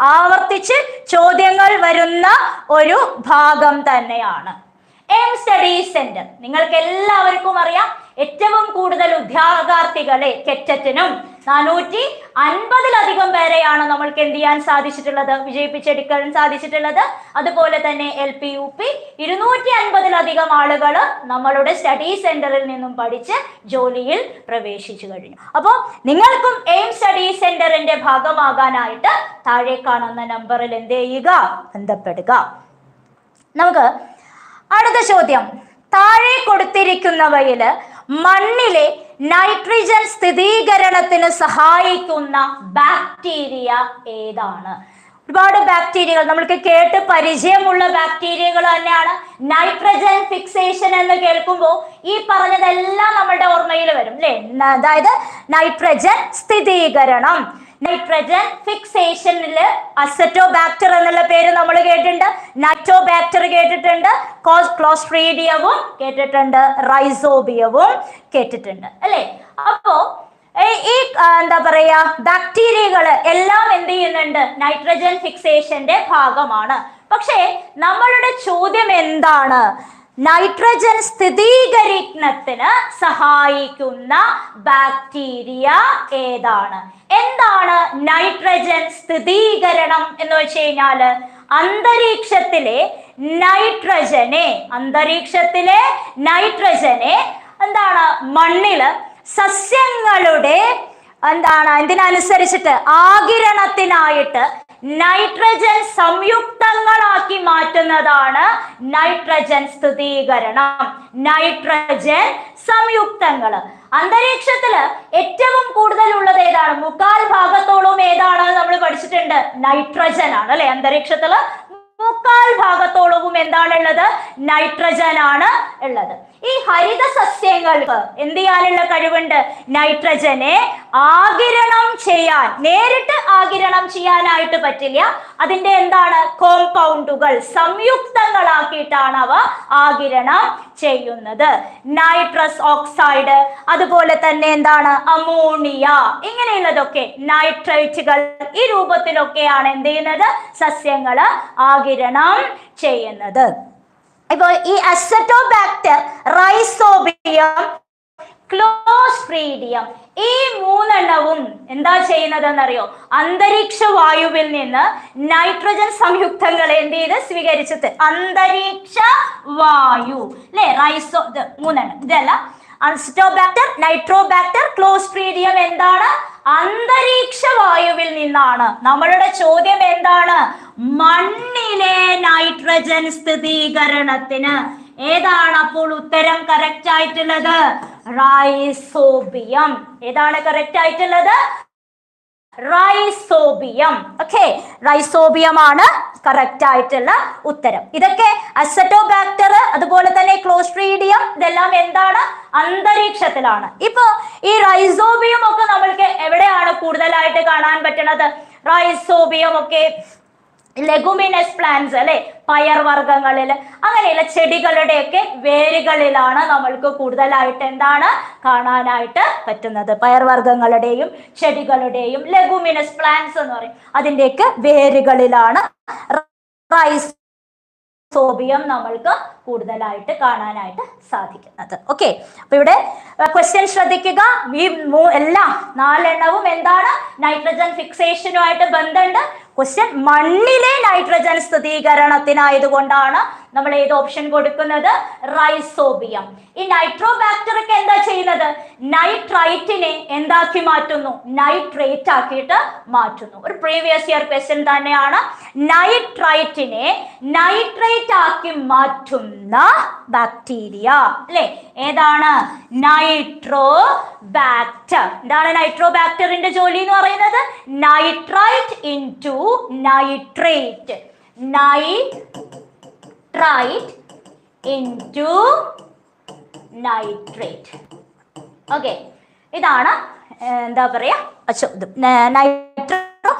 ആവർത്തിച്ച് ചോദ്യങ്ങൾ വരുന്ന ഒരു ഭാഗം തന്നെയാണ്. എയിം സ്റ്റഡി സെന്റർ നിങ്ങൾക്ക് എല്ലാവർക്കും അറിയാം, ഏറ്റവും കൂടുതൽ ഉദ്യോഗാർത്ഥികളെ കെറ്ററ്റിനും 450-ലധികം പേരെയാണ് നമ്മൾക്ക് എന്ത് ചെയ്യാൻ സാധിച്ചിട്ടുള്ളത്, വിജയിപ്പിച്ചെടുക്കാൻ സാധിച്ചിട്ടുള്ളത്. അതുപോലെ തന്നെ LPUP 250-ലധികം ആളുകൾ നമ്മളുടെ സ്റ്റഡി സെന്ററിൽ നിന്നും പഠിച്ച് ജോലിയിൽ പ്രവേശിച്ചു കഴിഞ്ഞു. അപ്പോൾ നിങ്ങൾക്കും എയിം സ്റ്റഡി സെന്ററിന്റെ ഭാഗമാകാനായിട്ട് താഴെ കാണുന്ന നമ്പറിൽ എന്ത് ചെയ്യുക, ബന്ധപ്പെടുക. നമുക്ക് അടുത്ത ചോദ്യം, താഴെ കൊടുത്തിരിക്കുന്നവയിൽ മണ്ണിലെ നൈട്രജൻ സ്ഥിരീകരണത്തിന് സഹായിക്കുന്ന ബാക്ടീരിയ ഏതാണ്? ഒരുപാട് ബാക്ടീരിയകൾ നമ്മൾക്ക് കേട്ട് പരിചയമുള്ള ബാക്ടീരിയകൾ തന്നെയാണ്. നൈട്രജൻ ഫിക്സേഷൻ എന്ന് കേൾക്കുമ്പോൾ ഈ പറഞ്ഞതെല്ലാം നമ്മുടെ ഓർമ്മയിൽ വരും അല്ലേ? അതായത് നൈട്രജൻ സ്ഥിരീകരണം, നൈട്രജൻ ഫിക്സേഷനില് അസറ്റോബാക്ടർ എന്നുള്ള പേര് നമ്മൾ കേട്ടിട്ടുണ്ട്, നൈട്രോബാക്ടർ കേട്ടിട്ടുണ്ട്, ക്ലോസ്ട്രീഡിയവും കേട്ടിട്ടുണ്ട്, റൈസോബിയവും കേട്ടിട്ടുണ്ട് അല്ലെ? അപ്പോ ഈ എന്താ പറയാ ബാക്ടീരിയകള് എല്ലാം എന്ത് ചെയ്യുന്നുണ്ട്, നൈട്രജൻ ഫിക്സേഷന്റെ ഭാഗമാണ്. പക്ഷേ നമ്മളുടെ ചോദ്യം എന്താണ്, നൈട്രജൻ സ്ഥിരീകരണത്തിന് സഹായിക്കുന്ന ബാക്ടീരിയ ഏതാണ്? എന്താണ് നൈട്രജൻ സ്ഥിരീകരണം എന്ന് വെച്ച് കഴിഞ്ഞാല് അന്തരീക്ഷത്തിലെ നൈട്രജനെ എന്താണ് മണ്ണില് സസ്യങ്ങളുടെ ഇതിനനുസരിച്ചിട്ട് ആഗിരണത്തിനായിട്ട് നൈട്രജൻ സംയുക്തങ്ങളാക്കി മാറ്റുന്നതാണ് നൈട്രജൻ സ്ഥിരീകരണം. നൈട്രജൻ സംയുക്തങ്ങൾ അന്തരീക്ഷത്തില് ഏറ്റവും കൂടുതൽ ഉള്ളത് ഏതാണ്? 3/4 ഏതാണ് നമ്മൾ പഠിച്ചിട്ടുണ്ട്, നൈട്രജൻ ആണ് അല്ലെ? അന്തരീക്ഷത്തില് 3/4 എന്താണുള്ളത്, നൈട്രജൻ ആണ് ഉള്ളത്. ഈ ഹരിത സസ്യങ്ങൾക്ക് എന്ത് ചെയ്യാനുള്ള കഴിവുണ്ട്, നൈട്രജനെ ആഗിരണം ചെയ്യാൻ, നേരിട്ട് ആഗിരണം ചെയ്യാനായിട്ട് പറ്റില്ല, അതിന്റെ കോമ്പൗണ്ടുകൾ സംയുക്തങ്ങളാക്കിയിട്ടാണ് അവ ആഗിരണം ചെയ്യുന്നത്. നൈട്രസ് ഓക്സൈഡ്, അതുപോലെ തന്നെ അമോണിയ, ഇങ്ങനെയുള്ളതൊക്കെ നൈട്രേറ്റുകൾ, ഈ രൂപത്തിലൊക്കെയാണ് എന്ത് ചെയ്യുന്നത്, സസ്യങ്ങള് ആഗിരണം ചെയ്യുന്നത്. ഇപ്പൊ ഈ അസറ്റോബാക്ടർ, റൈസോബിയം, ക്ലോസ്ട്രീഡിയം, ഈ 3 എന്താ ചെയ്യുന്നത് എന്നറിയോ? അന്തരീക്ഷ വായുവിൽ നിന്ന് നൈട്രജൻ സംയുക്തങ്ങളെ എന്ത് ചെയ്ത് സ്വീകരിച്ചത്, അന്തരീക്ഷ വായു അല്ലെ? റൈസോ 3 ഇതല്ല, അസറ്റോബാക്ടർ, നൈട്രോബാക്ടർ, ക്ലോസ്ട്രീഡിയം എന്താണ്, അന്തരീക്ഷ വായുവിൽ നിന്നാണ്. നമ്മളുടെ ചോദ്യം എന്താണ്, മണ്ണിലെ നൈട്രജൻ സ്ഥിരീകരണത്തിന് ഏതാണ് അപ്പോൾ ഉത്തരം കറക്റ്റ് ആയിട്ടുള്ളത്? റൈസോബിയം. ഏതാണ് കറക്റ്റ് ആയിട്ടുള്ളത്? റൈസോബിയം. ഓക്കെ, റൈസോബിയം ആണ് കറക്റ്റ് ആയിട്ടുള്ള ഉത്തരം. ഇതൊക്കെ അസറ്റോബാക്ടർ, അതുപോലെ തന്നെ ക്ലോസ്ട്രീഡിയം, ഇതെല്ലാം എന്താണ്, അന്തരീക്ഷത്തിലാണ്. ഇപ്പൊ ഈ റൈസോബിയം ഒക്കെ നമ്മൾക്ക് എവിടെയാണ് കൂടുതലായിട്ട് കാണാൻ പറ്റുന്നത്? റൈസോബിയം ഒക്കെ ലെഗുമിനസ് പ്ലാന്റ്സ് അല്ലെ, പയർ വർഗ്ഗങ്ങളിൽ, അങ്ങനെയുള്ള ചെടികളുടെയൊക്കെ വേരുകളിലാണ് നമ്മൾക്ക് കൂടുതലായിട്ട് കാണാനായിട്ട് പറ്റുന്നത്. പയർ വർഗ്ഗങ്ങളുടെയും ചെടികളുടെയും ലെഗുമിനസ് പ്ലാന്റ്സ് എന്ന് പറയും, അതിന്റെയൊക്കെ വേരുകളിലാണ് റൈസോബിയം നമ്മൾക്ക് കൂടുതലായിട്ട് കാണാനായിട്ട് സാധിക്കുന്നത്. ഓക്കെ, അപ്പൊ ഇവിടെ ക്വസ്റ്റ്യൻ ശ്രദ്ധിക്കുക. ഈ എല്ലാം 4 എന്താണ്, നൈട്രജൻ ഫിക്സേഷനുമായിട്ട് ബന്ധമുണ്ട്. ക്വസ്റ്റ്യൻ മണ്ണിലെ നൈട്രജൻ സ്ഥിരീകരണത്തിനായതുകൊണ്ടാണ് നമ്മൾ ഏത് ഓപ്ഷൻ കൊടുക്കുന്നത്, റൈസോബിയം. ഈ നൈട്രോബാക്ടറൊക്കെ എന്താ ചെയ്യുന്നത്, നൈട്രൈറ്റിനെ എന്താക്കി മാറ്റുന്നു, നൈട്രേറ്റ് ആക്കിയിട്ട് മാറ്റുന്നു. ഒരു പ്രീവിയസ് ഇയർ ക്വസ്റ്റ്യൻ തന്നെയാണ്. നൈട്രൈറ്റിനെ നൈട്രേറ്റ് ആക്കി മാറ്റുന്ന ബാക്ടീരിയ അല്ലെ? ഏതാണ്, നൈട്രോബാക്ടർ. എന്താണ് നൈട്രോബാക്ടറിന്റെ ജോലി എന്ന് പറയുന്നത്? Nitrite into nitrate, nitrite into nitrate. Okay, ഇതാണ് എന്താ പറയാ നൈട്രോ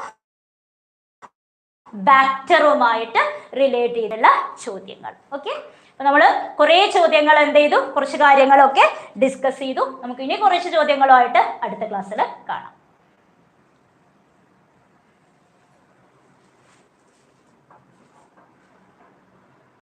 ബാക്ടറുമായിട്ട് റിലേറ്റ് ചെയ്തുള്ള ചോദ്യങ്ങൾ. ഓക്കെ, അപ്പൊ നമ്മൾ കുറെ ചോദ്യങ്ങൾ എന്ത് ചെയ്തു, കുറച്ച് കാര്യങ്ങളൊക്കെ ഡിസ്കസ് ചെയ്തു. നമുക്ക് ഇനി കുറച്ച് ചോദ്യങ്ങളുമായിട്ട് അടുത്ത ക്ലാസ്സിൽ കാണാം.